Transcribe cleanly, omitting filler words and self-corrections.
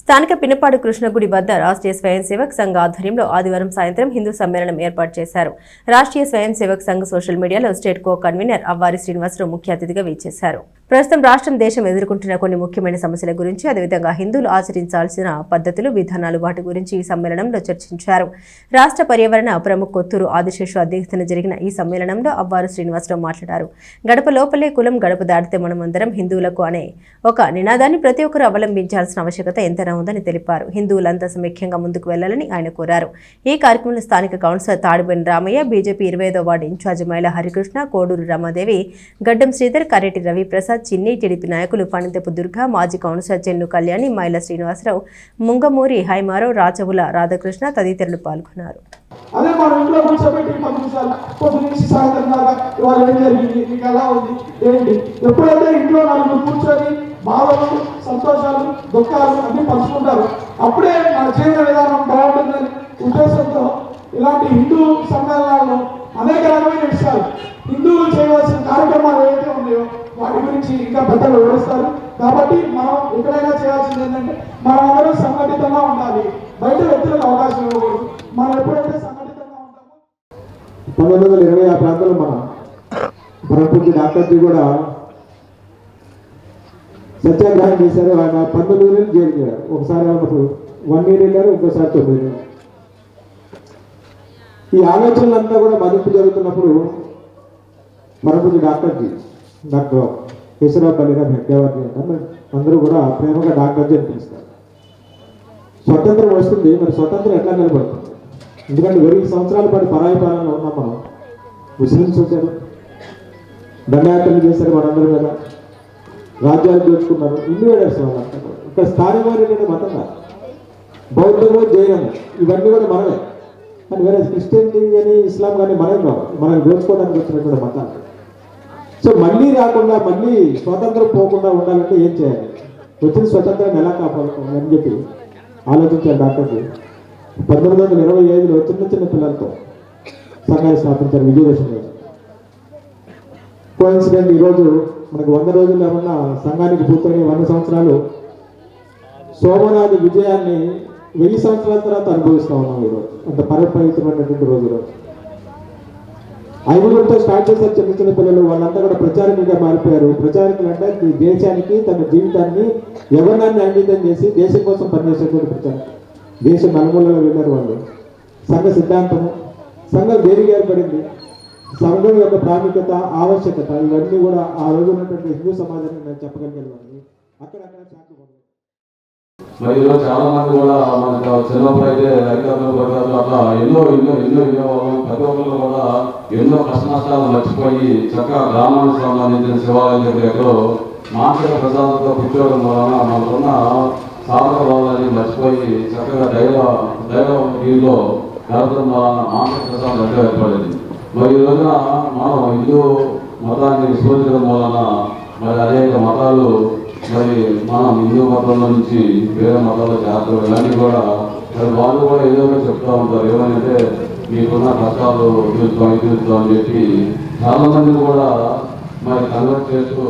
స్థానిక పినపాడు కృష్ణగుడి వద్ద రాష్ట్రీయ స్వయం సేవక్ సంఘ ఆధ్వర్యంలో ఆదివారం సాయంత్రం హిందూ సమ్మేళనం ఏర్పాటు చేశారు. రాష్ట్రీయ స్వయం సేవక్ సంఘ్ సోషల్ మీడియాలో state co convener Avvari Srinivasarao ముఖ్య అతిథిగా వీచేశారు. ప్రస్తుతం రాష్ట్రం దేశం ఎదుర్కొంటున్న కొన్ని ముఖ్యమైన సమస్యల గురించి, అదేవిధంగా హిందువులు ఆచరించాల్సిన పద్ధతులు, విధానాలు వాటి గురించి ఈ సమ్మేళనంలో చర్చించారు. రాష్ట్ర పర్యావరణ ప్రముఖ కొత్తూరు ఆదిశేషు అధ్యక్షతన జరిగిన ఈ సమ్మేళనంలో అవ్వారు శ్రీనివాసరావు మాట్లాడారు. గడప లోపలే కులం, గడప దాటితే మనమందరం హిందువులకు అనే ఒక నినాదాన్ని ప్రతి ఒక్కరూ అవలంబించాల్సిన ఆవశ్యకత ఎంతైనా ఉందని తెలిపారు. హిందువులంతా సమైక్యంగా ముందుకు వెళ్లాలని ఆయన కోరారు. ఈ కార్యక్రమంలో స్థానిక కౌన్సిలర్ తాడిబోయిన రామయ్య, బీజేపీ 25వ వార్డు ఇన్ఛార్జి మహిళా హరికృష్ణ, కోడూరు రమాదేవి, గడ్డం శ్రీధర్, కరెటి రవి ప్రసాద్, చిన్ని, టీడీపీ నాయకులు పనితెపు దుర్గా, మాజీ కౌన్సిలర్ చెన్ను కళ్యాణి, మైల శ్రీనివాసరావు, ముంగమూరి హైమారావు, రాచవుల రాధాకృష్ణ తదితరులు పాల్గొన్నారు. అదే మన ఇంట్లో కూర్చోబెట్టి 10 నిమిషాలు పొద్దు నుంచి సాయంత్రం దాకా ఇవాళ ఏం జరిగింది, మీకు ఎలా ఉంది, ఏంటి, ఎప్పుడైతే ఇంట్లో నలుగురు కూర్చొని బాధలు, సంతోషాలు, దుఃఖాలు అన్ని పంచుకుంటారు, అప్పుడే మన జీవన విధానం బాగుంటుందని ఉద్దేశంతో ఇలాంటి హిందూ సమ్మేళనాల్లో అనేక రకమైన విషయాలు, హిందువులు చేయవలసిన కార్యక్రమాలు ఏవైతే ఉన్నాయో వాటి గురించి ఇంకా పెద్దలు వివరిస్తారు. కాబట్టి మనం ఎక్కడైనా చేయాల్సింది ఏంటంటే మనం అందరూ సంఘటితంగా ఉండాలి, బయట వ్యక్తులకు అవకాశం ఇవ్వకూడదు. మనం ఎప్పుడైతే సంఘటితంగా ఉంటామో 1920 ఆ ప్రాంతంలో మన పరపూర్తి డాక్టర్జీ కూడా సత్యాగ్రహం చేశారు. ఆయన 19 నెలలు జైలుకి వెళ్ళారు. ఒకసారి 1 ఇయర్ వెళ్ళారు, ఇంకోసారి 9 నెలలు. ఈ ఆలోచనలంతా కూడా మదింపు జరుగుతున్నప్పుడు పరపూర్తి డాక్టర్జీ, డాక్టర్ కేశవరావుపల్లి గారు హెడ్డేవారిని అంటారు, అందరూ కూడా ప్రేమగా డాక్టర్జీ అని పిలుస్తారు. స్వతంత్రం వస్తుంది, మరి స్వతంత్రం ఎట్లా నిలబడుతుంది? ఎందుకంటే 20 సంవత్సరాల పాటు పరాయి పాలనలో ఉన్నాం మనం. ముస్లిమ్స్ వచ్చారు, దండయాత్రలు చేశారు మనందరూ కదా, రాజ్యాలు దోచుకున్నారు, ఇన్వేడర్స్ వాళ్ళంతా కూడా. ఇక్కడ స్థానికమైన మతం కాదు, బౌద్ధము, జైనము ఇవన్నీ కూడా మనమే. కానీ వేరే క్రిస్టియన్టీ అని, ఇస్లాం కానీ మనమే కావు, మనం దోచుకోవడానికి వచ్చినటువంటి మతాలు. సో మళ్ళీ రాకుండా, మళ్ళీ స్వాతంత్రం పోకుండా ఉండాలంటే ఏం చేయాలి, వచ్చిన స్వతంత్రాన్ని ఎలా కాపాడుకోవాలి అని చెప్పి ఆలోచించారు డాక్టర్జీ. 1925లో చిన్న చిన్న పిల్లలతో సంఘాన్ని స్థాపించారు విజయదశమి. కోఇన్సిడెంట్ ఈరోజు మనకు 100 రోజులు ఏమన్నా సంఘానికి పూర్తయిన 100 సంవత్సరాలు సోమనాథి విజయాన్ని 1000 సంవత్సరాల తర్వాత అనుభవిస్తూ ఉన్నాం ఈరోజు. అంత పవిత్రమైనటువంటి రోజులు 5గురితో స్టార్ట్ చేశారు చిన్న చిన్న పిల్లలు. వాళ్ళంతా కూడా ప్రచారకులుగా మారిపోయారు. ప్రచారకులు అంటే దేశానికి తన జీవితాన్ని యవ్వనాన్ని అంకితం చేసి దేశం కోసం పనిచేసేటువంటి ప్రచారం. దేశం నలుమూలలో వెళ్ళారు వాళ్ళు. సంఘ సిద్ధాంతము, సంఘం దేనికి ఏర్పడింది, సంఘం యొక్క ప్రాముఖ్యత, ఆవశ్యకత ఇవన్నీ కూడా ఆ రోజు ఉన్నటువంటి హిందూ సమాజానికి నేను చెప్పగలిగాను. అక్కడక్కడ మరి ఈరోజు చాలా మంది కూడా మనకు చిన్నప్పుడు అయితే రైతాంగం పడ్డారు, అట్లా ఎన్నో ప్రతి ఒక్కరు కూడా ఎన్నో కష్ట నష్టాలు మర్చిపోయి చక్కగా గ్రామానికి సంబంధించిన శివాలయం దగ్గర ఎక్కడో మానసిక ప్రశాంతతో కూర్చోవడం వలన మనకున్న సాధక భావాన్ని మర్చిపోయి చక్కగా దైవ వీరిలో గడపడం వలన మానసిక ప్రశాంతం ఎంతో ఏర్పడింది. మరి ఈ రోజున మనం హిందూ మతాన్ని విస్మరించడం వలన మరి అనేక మతాలు, మరి మనం హిందూ మతంలో నుంచి వేరే మతాల్లో చేరడం ఇవన్నీ కూడా మరి వాళ్ళు కూడా ఏదో ఒకటి చెప్తూ ఉంటారు. ఏమంటే మీకున్న కష్టాలు తీరుస్తాం అని చెప్పి చాలా మందిని కూడా మరి కన్వర్ట్ చేస్తూ